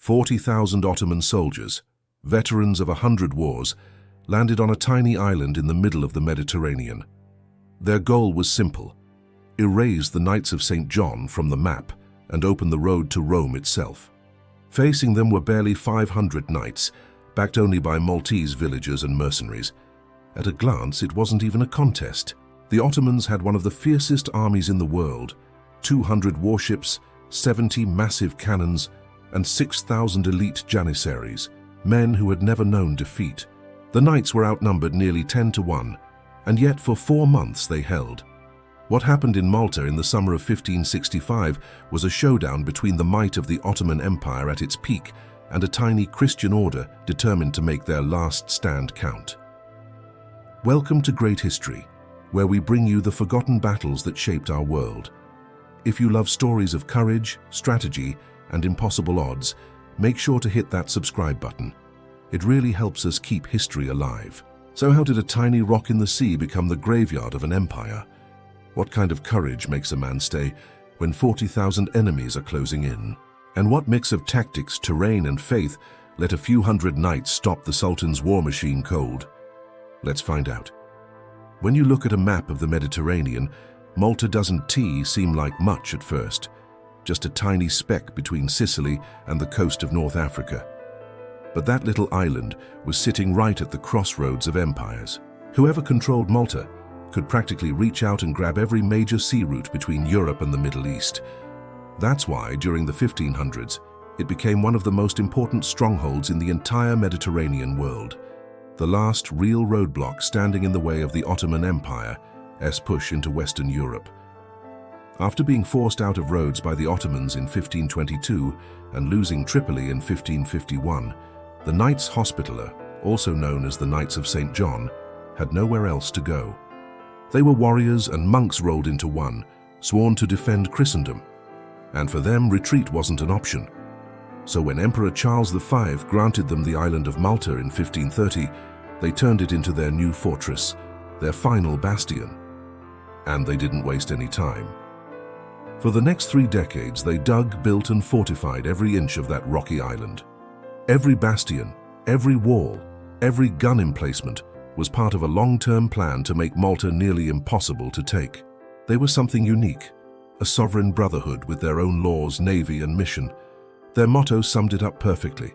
40,000 Ottoman soldiers, veterans of 100 wars, landed on a tiny island in the middle of the Mediterranean. Their goal was simple: erase the Knights of St. John from the map and open the road to Rome itself. Facing them were barely 500 knights, backed only by Maltese villagers and mercenaries. At a glance, it wasn't even a contest. The Ottomans had one of the fiercest armies in the world: 200 warships, 70 massive cannons, and 6,000 elite Janissaries, men who had never known defeat. The knights were outnumbered nearly 10 to 1, and yet for 4 months they held. What happened in Malta in the summer of 1565 was a showdown between the might of the Ottoman Empire at its peak and a tiny Christian order determined to make their last stand count. Welcome to Great History, where we bring you the forgotten battles that shaped our world. If you love stories of courage, strategy, and impossible odds, make sure to hit that subscribe button. It really helps us keep history alive. So how did a tiny rock in the sea become the graveyard of an empire? What kind of courage makes a man stay when 40,000 enemies are closing in? And what mix of tactics, terrain, and faith let a few hundred knights stop the Sultan's war machine cold? Let's find out. When you look at a map of the Mediterranean, Malta doesn't seem like much at first, just a tiny speck between Sicily and the coast of North Africa. But that little island was sitting right at the crossroads of empires. Whoever controlled Malta could practically reach out and grab every major sea route between Europe and the Middle East. That's why, during the 1500s, it became one of the most important strongholds in the entire Mediterranean world, the last real roadblock standing in the way of the Ottoman Empire's push into Western Europe. After being forced out of Rhodes by the Ottomans in 1522 and losing Tripoli in 1551, the Knights Hospitaller, also known as the Knights of St. John, had nowhere else to go. They were warriors and monks rolled into one, sworn to defend Christendom. And for them, retreat wasn't an option. So when Emperor Charles V granted them the island of Malta in 1530, they turned it into their new fortress, their final bastion. And they didn't waste any time. For the next 3 decades, they dug, built, and fortified every inch of that rocky island. Every bastion, every wall, every gun emplacement was part of a long-term plan to make Malta nearly impossible to take. They were something unique, a sovereign brotherhood with their own laws, navy, and mission. Their motto summed it up perfectly: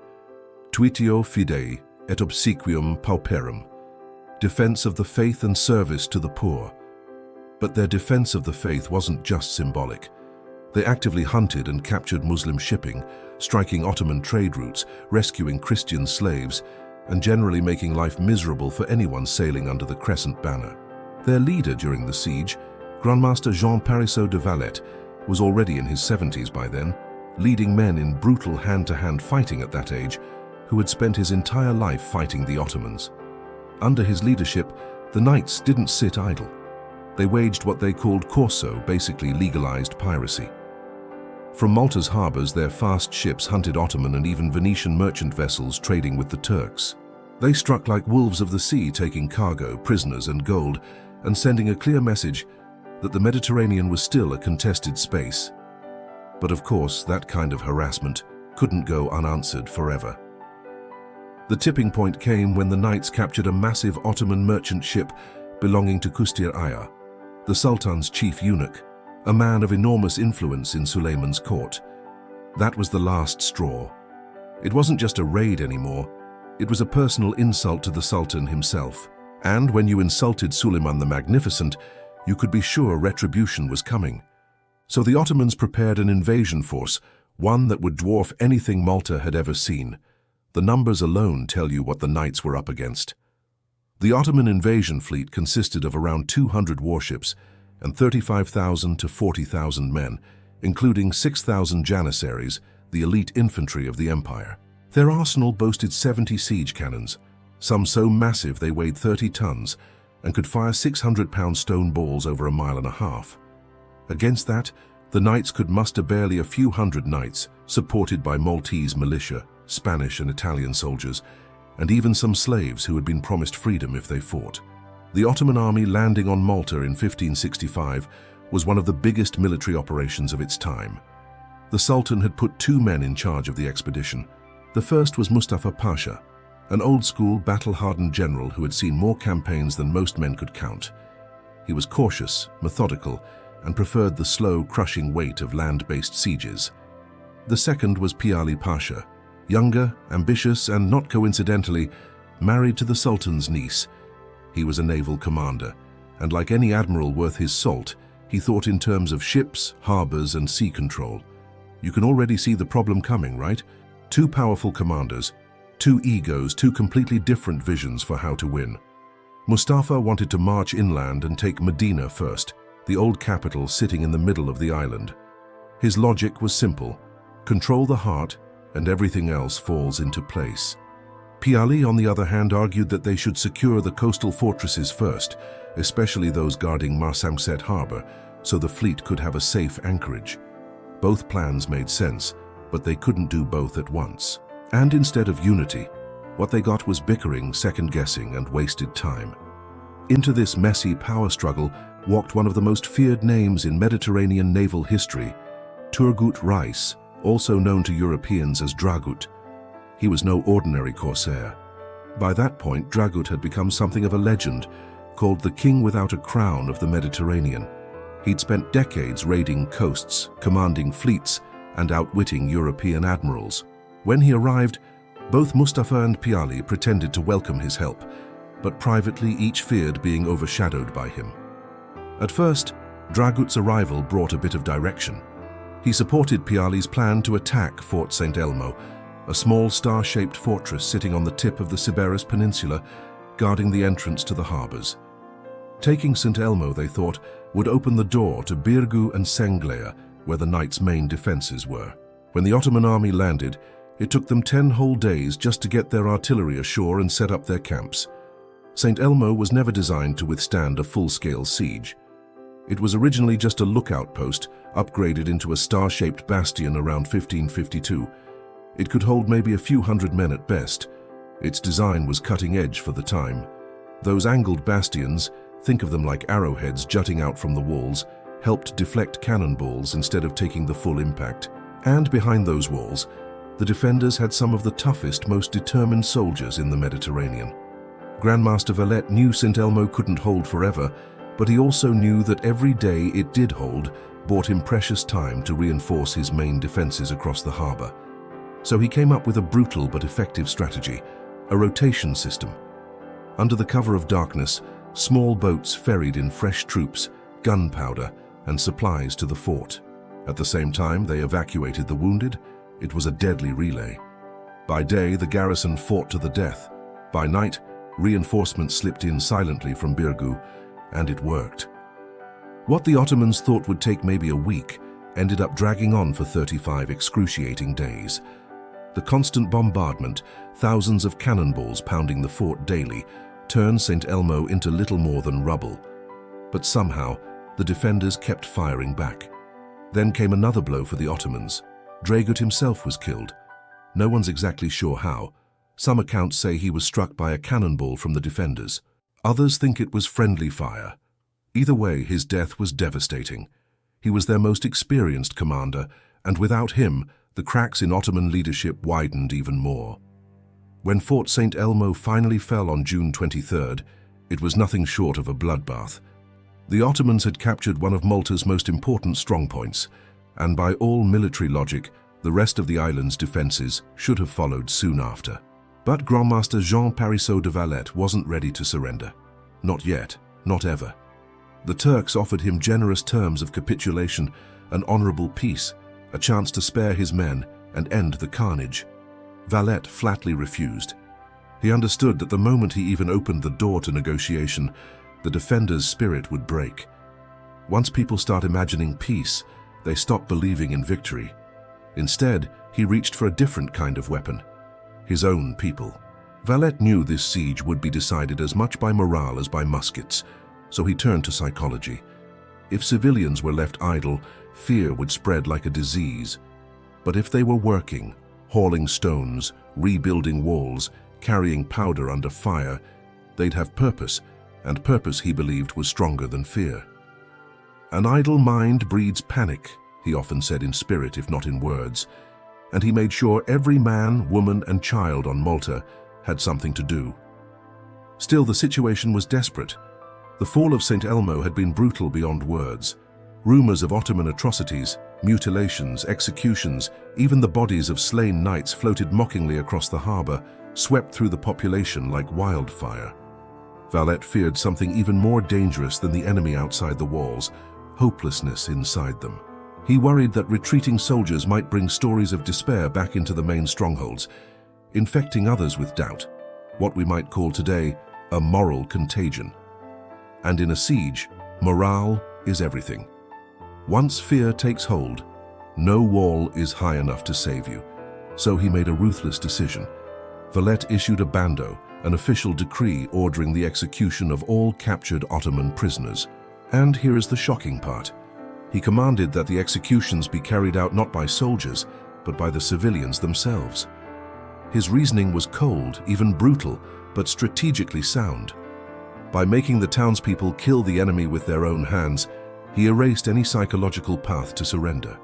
Tuitio fidei et obsequium pauperum, defense of the faith and service to the poor. But their defense of the faith wasn't just symbolic. They actively hunted and captured Muslim shipping, striking Ottoman trade routes, rescuing Christian slaves, and generally making life miserable for anyone sailing under the Crescent banner. Their leader during the siege, Grandmaster Jean Parisot de Valette, was already in his 70s by then, leading men in brutal hand-to-hand fighting at that age, who had spent his entire life fighting the Ottomans. Under his leadership, the knights didn't sit idle. They waged what they called corso, basically legalized piracy. From Malta's harbors, their fast ships hunted Ottoman and even Venetian merchant vessels trading with the Turks. They struck like wolves of the sea, taking cargo, prisoners, and gold, and sending a clear message that the Mediterranean was still a contested space. But of course, that kind of harassment couldn't go unanswered forever. The tipping point came when the knights captured a massive Ottoman merchant ship belonging to Kustir Aya, the Sultan's chief eunuch, a man of enormous influence in Suleiman's court. That was the last straw. It wasn't just a raid anymore, it was a personal insult to the Sultan himself. And when you insulted Suleiman the Magnificent, you could be sure retribution was coming. So the Ottomans prepared an invasion force, one that would dwarf anything Malta had ever seen. The numbers alone tell you what the knights were up against. The Ottoman invasion fleet consisted of around 200 warships and 35,000 to 40,000 men, including 6,000 Janissaries, the elite infantry of the empire. Their arsenal boasted 70 siege cannons, some so massive they weighed 30 tons and could fire 600-pound stone balls over a mile and a half. Against that, the knights could muster barely a few hundred knights, supported by Maltese militia, Spanish and Italian soldiers, and even some slaves who had been promised freedom if they fought. The Ottoman army landing on Malta in 1565 was one of the biggest military operations of its time. The Sultan had put two men in charge of the expedition. The first was Mustafa Pasha, an old-school, battle-hardened general who had seen more campaigns than most men could count. He was cautious, methodical, and preferred the slow, crushing weight of land-based sieges. The second was Piali Pasha, younger, ambitious, and not coincidentally, married to the Sultan's niece. He was a naval commander, and like any admiral worth his salt, he thought in terms of ships, harbors, and sea control. You can already see the problem coming, right? Two powerful commanders, two egos, two completely different visions for how to win. Mustafa wanted to march inland and take Medina first, the old capital sitting in the middle of the island. His logic was simple: control the heart, and everything else falls into place. Piali, on the other hand, argued that they should secure the coastal fortresses first, especially those guarding Marsamxet harbor, so the fleet could have a safe anchorage. Both plans made sense, but they couldn't do both at once. And instead of unity, what they got was bickering, second-guessing, and wasted time. Into this messy power struggle walked one of the most feared names in Mediterranean naval history, Turgut Reis, also known to Europeans as Dragut. He was no ordinary corsair. By that point, Dragut had become something of a legend, called the King Without a Crown of the Mediterranean. He'd spent decades raiding coasts, commanding fleets, and outwitting European admirals. When he arrived, both Mustafa and Piali pretended to welcome his help, but privately each feared being overshadowed by him. At first, Dragut's arrival brought a bit of direction. He supported Piali's plan to attack Fort St. Elmo, a small star-shaped fortress sitting on the tip of the Sybaris Peninsula, guarding the entrance to the harbors. Taking St. Elmo, they thought, would open the door to Birgu and Senglea, where the knight's main defenses were. When the Ottoman army landed, it took them 10 whole days just to get their artillery ashore and set up their camps. St. Elmo was never designed to withstand a full-scale siege. It was originally just a lookout post, upgraded into a star-shaped bastion around 1552. It could hold maybe a few hundred men at best. Its design was cutting edge for the time. Those angled bastions, think of them like arrowheads jutting out from the walls, helped deflect cannonballs instead of taking the full impact. And behind those walls, the defenders had some of the toughest, most determined soldiers in the Mediterranean. Grandmaster Valette knew St. Elmo couldn't hold forever, but he also knew that every day it did hold bought him precious time to reinforce his main defenses across the harbor. So he came up with a brutal but effective strategy, a rotation system. Under the cover of darkness, small boats ferried in fresh troops, gunpowder, and supplies to the fort. At the same time, they evacuated the wounded. It was a deadly relay. By day, the garrison fought to the death. By night, reinforcements slipped in silently from Birgu, and it worked. What the Ottomans thought would take maybe a week ended up dragging on for 35 excruciating days. The constant bombardment, thousands of cannonballs pounding the fort daily, turned St. Elmo into little more than rubble. But somehow, the defenders kept firing back. Then came another blow for the Ottomans. Dragut himself was killed. No one's exactly sure how. Some accounts say he was struck by a cannonball from the defenders. Others think it was friendly fire. Either way, his death was devastating. He was their most experienced commander, and without him, the cracks in Ottoman leadership widened even more. When Fort St. Elmo finally fell on June 23rd, it was nothing short of a bloodbath. The Ottomans had captured one of Malta's most important strongpoints, and by all military logic, the rest of the island's defenses should have followed soon after. But Grandmaster Jean Parisot de Valette wasn't ready to surrender. Not yet, not ever. The Turks offered him generous terms of capitulation, an honorable peace, a chance to spare his men and end the carnage. Valette flatly refused. He understood that the moment he even opened the door to negotiation, the defenders' spirit would break. Once people start imagining peace, they stop believing in victory. Instead, he reached for a different kind of weapon: his own people. Valette knew this siege would be decided as much by morale as by muskets, so he turned to psychology. If civilians were left idle, fear would spread like a disease. But if they were working, hauling stones, rebuilding walls, carrying powder under fire, they'd have purpose, and purpose, he believed, was stronger than fear. An idle mind breeds panic, he often said in spirit if not in words, and he made sure every man, woman and child on Malta had something to do. Still, the situation was desperate. The fall of St. Elmo had been brutal beyond words. Rumors of Ottoman atrocities, mutilations, executions, even the bodies of slain knights floated mockingly across the harbor, swept through the population like wildfire. Valette feared something even more dangerous than the enemy outside the walls, hopelessness inside them. He worried that retreating soldiers might bring stories of despair back into the main strongholds, infecting others with doubt, what we might call today a moral contagion. And in a siege, morale is everything. Once fear takes hold, no wall is high enough to save you. So he made a ruthless decision. Valette issued a bando, an official decree ordering the execution of all captured Ottoman prisoners. And here is the shocking part. He commanded that the executions be carried out not by soldiers, but by the civilians themselves. His reasoning was cold, even brutal, but strategically sound. By making the townspeople kill the enemy with their own hands, he erased any psychological path to surrender.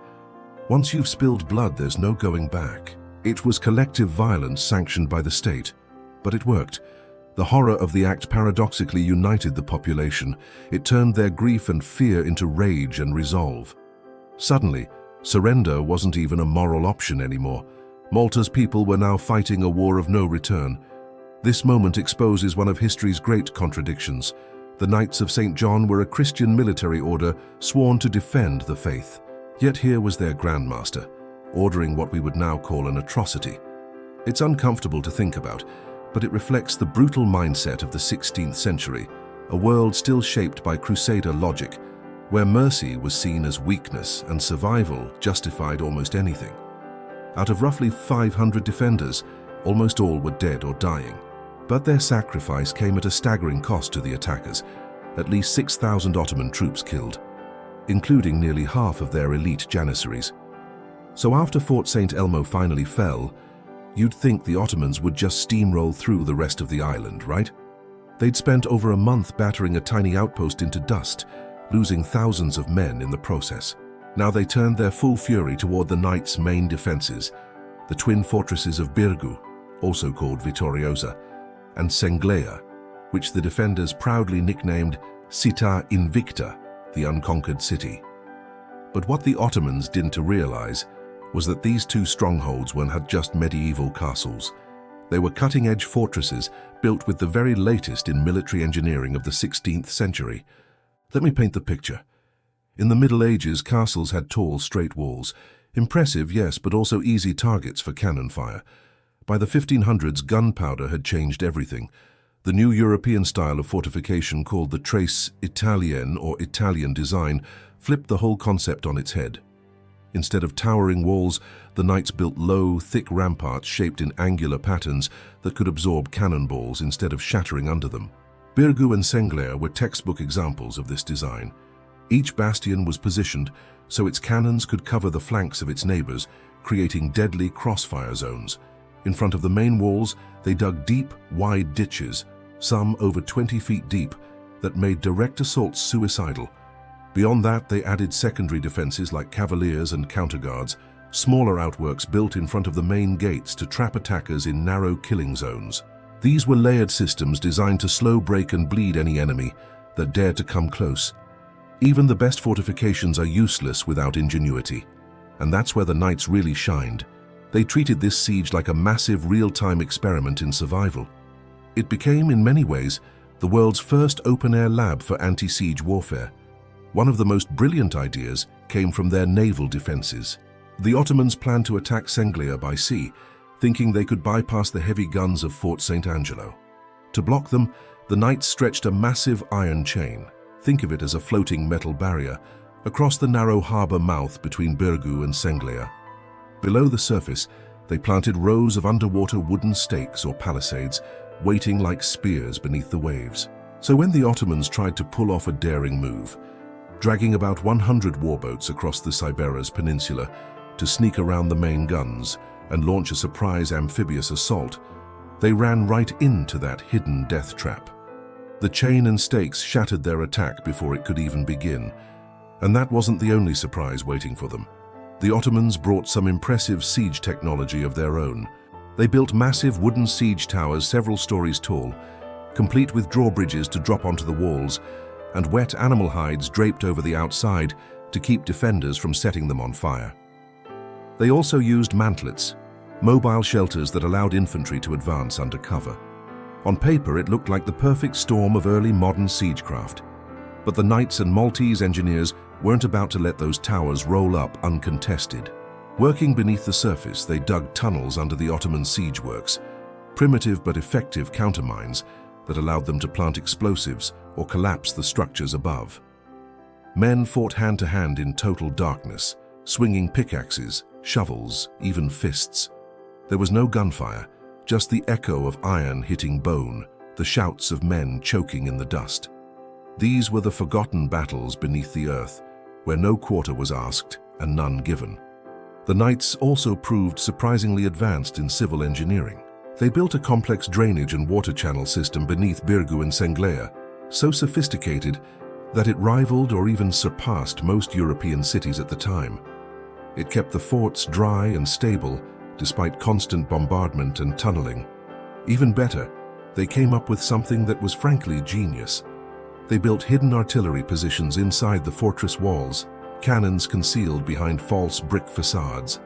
Once you've spilled blood, there's no going back. It was collective violence sanctioned by the state, but it worked. The horror of the act paradoxically united the population. It turned their grief and fear into rage and resolve. Suddenly, surrender wasn't even a moral option anymore. Malta's people were now fighting a war of no return. This moment exposes one of history's great contradictions. The Knights of St. John were a Christian military order sworn to defend the faith. Yet here was their grandmaster, ordering what we would now call an atrocity. It's uncomfortable to think about, but it reflects the brutal mindset of the 16th century, a world still shaped by Crusader logic, where mercy was seen as weakness and survival justified almost anything. Out of roughly 500 defenders, almost all were dead or dying. But their sacrifice came at a staggering cost to the attackers, at least 6,000 Ottoman troops killed, including nearly half of their elite Janissaries. So after Fort St. Elmo finally fell, you'd think the Ottomans would just steamroll through the rest of the island, right? They'd spent over a month battering a tiny outpost into dust, losing thousands of men in the process. Now they turned their full fury toward the Knights' main defenses, the twin fortresses of Birgu, also called Vittoriosa, and Senglea, which the defenders proudly nicknamed Città Invicta, the unconquered city. But what the Ottomans didn't realize was that these two strongholds weren't just medieval castles. They were cutting-edge fortresses built with the very latest in military engineering of the 16th century. Let me paint the picture. In the Middle Ages, castles had tall, straight walls. Impressive, yes, but also easy targets for cannon fire. By the 1500s, gunpowder had changed everything. The new European style of fortification, called the Tres Italienne or Italian design, flipped the whole concept on its head. Instead of towering walls, the knights built low, thick ramparts shaped in angular patterns that could absorb cannonballs instead of shattering under them. Birgu and Senglea were textbook examples of this design. Each bastion was positioned so its cannons could cover the flanks of its neighbors, creating deadly crossfire zones. In front of the main walls, they dug deep, wide ditches, some over 20 feet deep, that made direct assaults suicidal. Beyond that, they added secondary defenses like cavaliers and counterguards, smaller outworks built in front of the main gates to trap attackers in narrow killing zones. These were layered systems designed to slow break and bleed any enemy that dared to come close. Even the best fortifications are useless without ingenuity, and that's where the knights really shined. They treated this siege like a massive real-time experiment in survival. It became, in many ways, the world's first open-air lab for anti-siege warfare. One of the most brilliant ideas came from their naval defenses. The Ottomans planned to attack Senglea by sea, thinking they could bypass the heavy guns of Fort St. Angelo. To block them, the knights stretched a massive iron chain, think of it as a floating metal barrier, across the narrow harbor mouth between Birgu and Senglea. Below the surface, they planted rows of underwater wooden stakes or palisades, waiting like spears beneath the waves. So when the Ottomans tried to pull off a daring move, dragging about 100 warboats across the Cyberas Peninsula to sneak around the main guns and launch a surprise amphibious assault, they ran right into that hidden death trap. The chain and stakes shattered their attack before it could even begin. And that wasn't the only surprise waiting for them. The Ottomans brought some impressive siege technology of their own. They built massive wooden siege towers several stories tall, complete with drawbridges to drop onto the walls, and wet animal hides draped over the outside to keep defenders from setting them on fire. They also used mantlets, mobile shelters that allowed infantry to advance under cover. On paper, it looked like the perfect storm of early modern siegecraft. But the knights and Maltese engineers weren't about to let those towers roll up uncontested. Working beneath the surface, they dug tunnels under the Ottoman siege works, primitive but effective countermines that allowed them to plant explosives or collapse the structures above. Men fought hand-to-hand in total darkness, swinging pickaxes, shovels, even fists. There was no gunfire, just the echo of iron hitting bone, the shouts of men choking in the dust. These were the forgotten battles beneath the earth, where no quarter was asked and none given. The knights also proved surprisingly advanced in civil engineering. They built a complex drainage and water channel system beneath Birgu and Senglea, so sophisticated that it rivaled or even surpassed most European cities at the time. It kept the forts dry and stable despite constant bombardment and tunneling. Even better, they came up with something that was frankly genius. They built hidden artillery positions inside the fortress walls, cannons concealed behind false brick facades.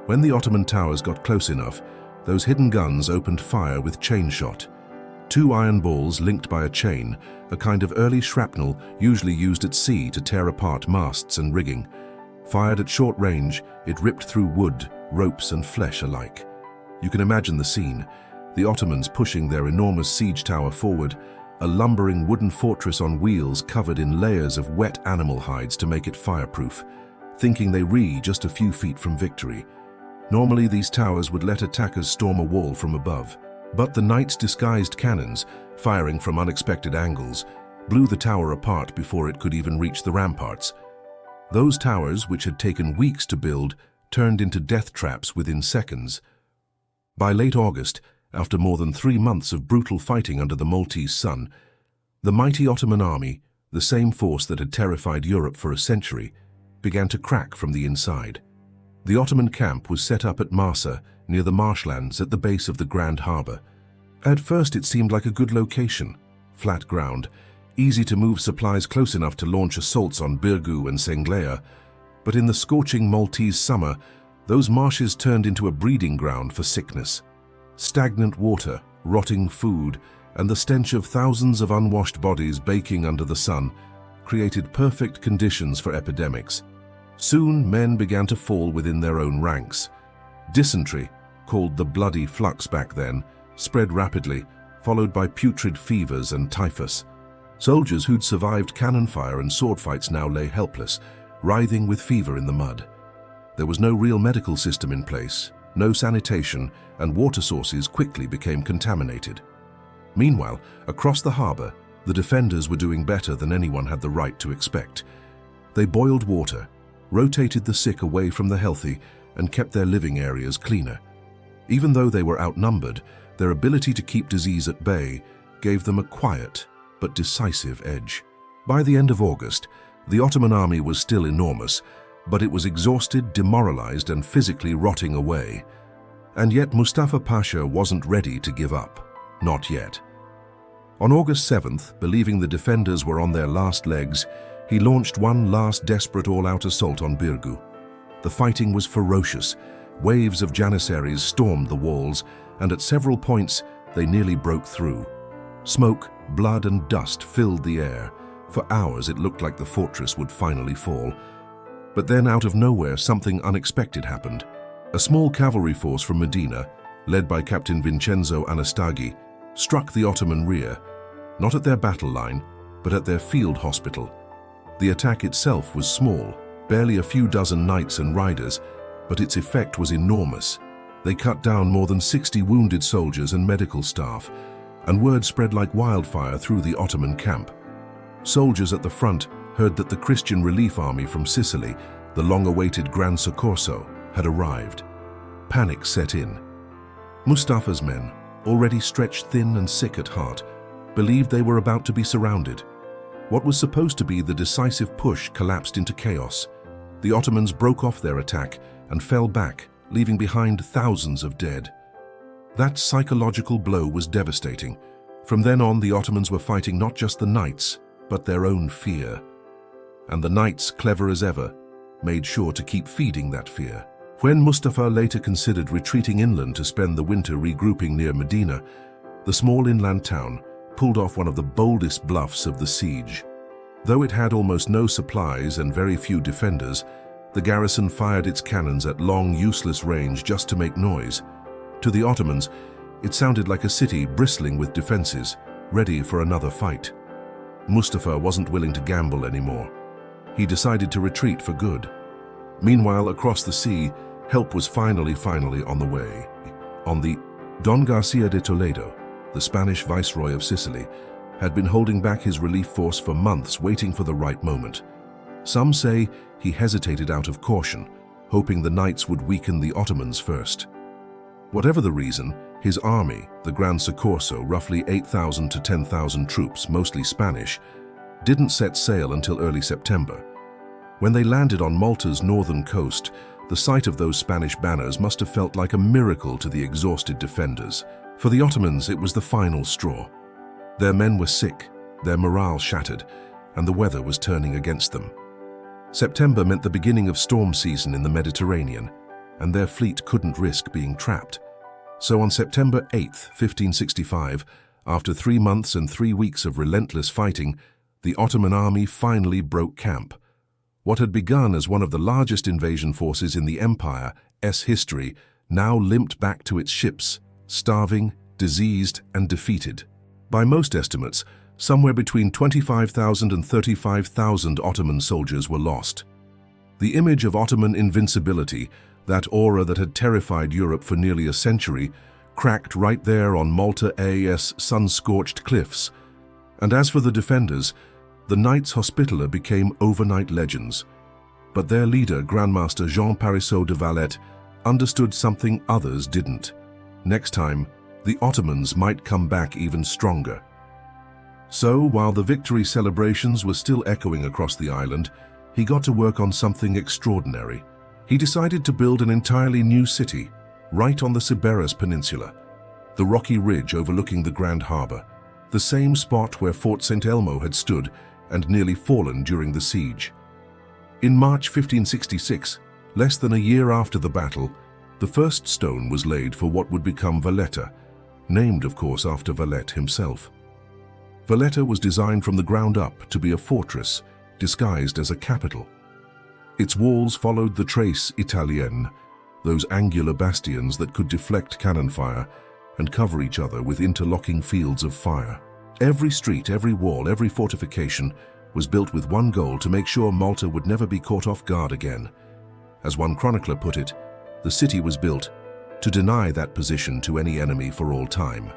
When the Ottoman towers got close enough, those hidden guns opened fire with chain shot. 2 iron balls linked by a chain, a kind of early shrapnel usually used at sea to tear apart masts and rigging. Fired at short range, it ripped through wood, ropes and flesh alike. You can imagine the scene, the Ottomans pushing their enormous siege tower forward, a lumbering wooden fortress on wheels covered in layers of wet animal hides to make it fireproof, thinking they were just a few feet from victory. Normally these towers would let attackers storm a wall from above, but the knights' disguised cannons, firing from unexpected angles, blew the tower apart before it could even reach the ramparts. Those towers, which had taken weeks to build, turned into death traps within seconds. By late August, after more than 3 months of brutal fighting under the Maltese sun, the mighty Ottoman army, the same force that had terrified Europe for a century, began to crack from the inside. The Ottoman camp was set up at Marsa, near the marshlands at the base of the Grand Harbour. At first it seemed like a good location, flat ground, easy to move supplies close enough to launch assaults on Birgu and Senglea, but in the scorching Maltese summer, those marshes turned into a breeding ground for sickness. Stagnant water, rotting food, and the stench of thousands of unwashed bodies baking under the sun created perfect conditions for epidemics. Soon, men began to fall within their own ranks. Dysentery, called the bloody flux back then, spread rapidly, followed by putrid fevers and typhus. Soldiers who'd survived cannon fire and sword fights now lay helpless, writhing with fever in the mud. There was no real medical system in place, no sanitation, and water sources quickly became contaminated. Meanwhile, across the harbour, the defenders were doing better than anyone had the right to expect. They boiled water, rotated the sick away from the healthy, and kept their living areas cleaner. Even though they were outnumbered, their ability to keep disease at bay gave them a quiet but decisive edge. By the end of August, the Ottoman army was still enormous, but it was exhausted, demoralized, and physically rotting away. And yet Mustafa Pasha wasn't ready to give up. Not yet. On August 7th, believing the defenders were on their last legs, he launched one last desperate all-out assault on Birgu. The fighting was ferocious. Waves of Janissaries stormed the walls, and at several points they nearly broke through. Smoke, blood, and dust filled the air. For hours it looked like the fortress would finally fall. But then out of nowhere something unexpected happened. A small cavalry force from Medina, led by Captain Vincenzo Anastaghi, struck the Ottoman rear, not at their battle line, but at their field hospital. The attack itself was small, barely a few dozen knights and riders, but its effect was enormous. They cut down more than 60 wounded soldiers and medical staff, and word spread like wildfire through the Ottoman camp. Soldiers at the front heard that the Christian relief army from Sicily, the long-awaited Gran Soccorso, had arrived. Panic set in. Mustafa's men, already stretched thin and sick at heart, believed they were about to be surrounded. What was supposed to be the decisive push collapsed into chaos. The Ottomans broke off their attack and fell back, leaving behind thousands of dead. That psychological blow was devastating. From then on, the Ottomans were fighting not just the knights, but their own fear. And the knights, clever as ever, made sure to keep feeding that fear. When Mustafa later considered retreating inland to spend the winter regrouping near Medina, the small inland town pulled off one of the boldest bluffs of the siege. Though it had almost no supplies and very few defenders, the garrison fired its cannons at long, useless range just to make noise. To the Ottomans, it sounded like a city bristling with defenses, ready for another fight. Mustafa wasn't willing to gamble anymore. He decided to retreat for good. Meanwhile, across the sea, help was finally on the way. On the Don Garcia de Toledo, the Spanish viceroy of Sicily, had been holding back his relief force for months, waiting for the right moment. Some say he hesitated out of caution, hoping the knights would weaken the Ottomans first. Whatever the reason, his army, the Gran Soccorso, roughly 8,000 to 10,000 troops, mostly Spanish, didn't set sail until early September. When they landed on Malta's northern coast, the sight of those Spanish banners must have felt like a miracle to the exhausted defenders. For the Ottomans, it was the final straw. Their men were sick, their morale shattered, and the weather was turning against them. September meant the beginning of storm season in the Mediterranean, and their fleet couldn't risk being trapped. So on September 8, 1565, after 3 months and 3 weeks of relentless fighting, the Ottoman army finally broke camp. What had begun as one of the largest invasion forces in the empire's history now limped back to its ships, starving, diseased, and defeated. By most estimates, somewhere between 25,000 and 35,000 Ottoman soldiers were lost. The image of Ottoman invincibility, that aura that had terrified Europe for nearly a century, cracked right there on Malta's sun-scorched cliffs. And as for the defenders, the Knights Hospitaller became overnight legends. But their leader, Grandmaster Jean Parisot de Valette, understood something others didn't. Next time, the Ottomans might come back even stronger. So, while the victory celebrations were still echoing across the island, he got to work on something extraordinary. He decided to build an entirely new city, right on the Sybaris Peninsula, the rocky ridge overlooking the Grand Harbor, the same spot where Fort St. Elmo had stood and nearly fallen during the siege. In March 1566, less than a year after the battle, the first stone was laid for what would become Valletta, named, of course, after Valette himself. Valletta was designed from the ground up to be a fortress, disguised as a capital. Its walls followed the trace Italienne, those angular bastions that could deflect cannon fire and cover each other with interlocking fields of fire. Every street, every wall, every fortification was built with one goal: to make sure Malta would never be caught off guard again. As one chronicler put it, the city was built to deny that position to any enemy for all time.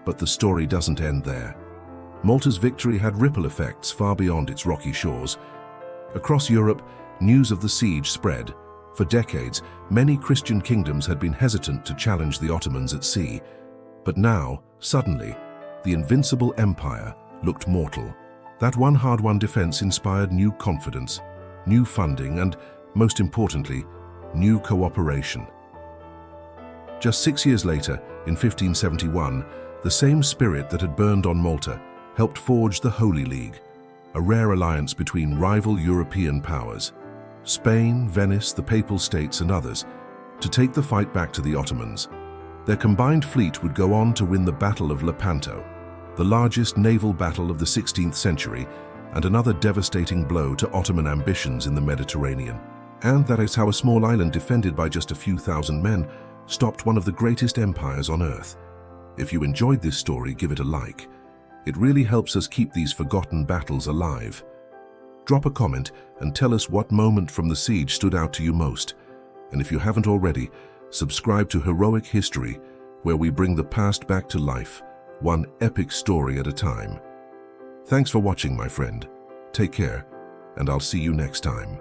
But the story doesn't end there. Malta's victory had ripple effects far beyond its rocky shores. Across Europe, news of the siege spread. For decades, many Christian kingdoms had been hesitant to challenge the Ottomans at sea. But now, suddenly, the invincible empire looked mortal. That one hard-won defense inspired new confidence, new funding, and, most importantly, new cooperation. Just 6 years later, in 1571, the same spirit that had burned on Malta helped forge the Holy League, a rare alliance between rival European powers, Spain, Venice, the Papal States, and others, to take the fight back to the Ottomans. Their combined fleet would go on to win the Battle of Lepanto, the largest naval battle of the 16th century, and another devastating blow to Ottoman ambitions in the Mediterranean. And that is how a small island defended by just a few thousand men stopped one of the greatest empires on earth. If you enjoyed this story, give it a like. It really helps us keep these forgotten battles alive. Drop a comment and tell us what moment from the siege stood out to you most. And if you haven't already, subscribe to Heroic History, where we bring the past back to life, one epic story at a time. Thanks for watching, my friend. Take care, and I'll see you next time.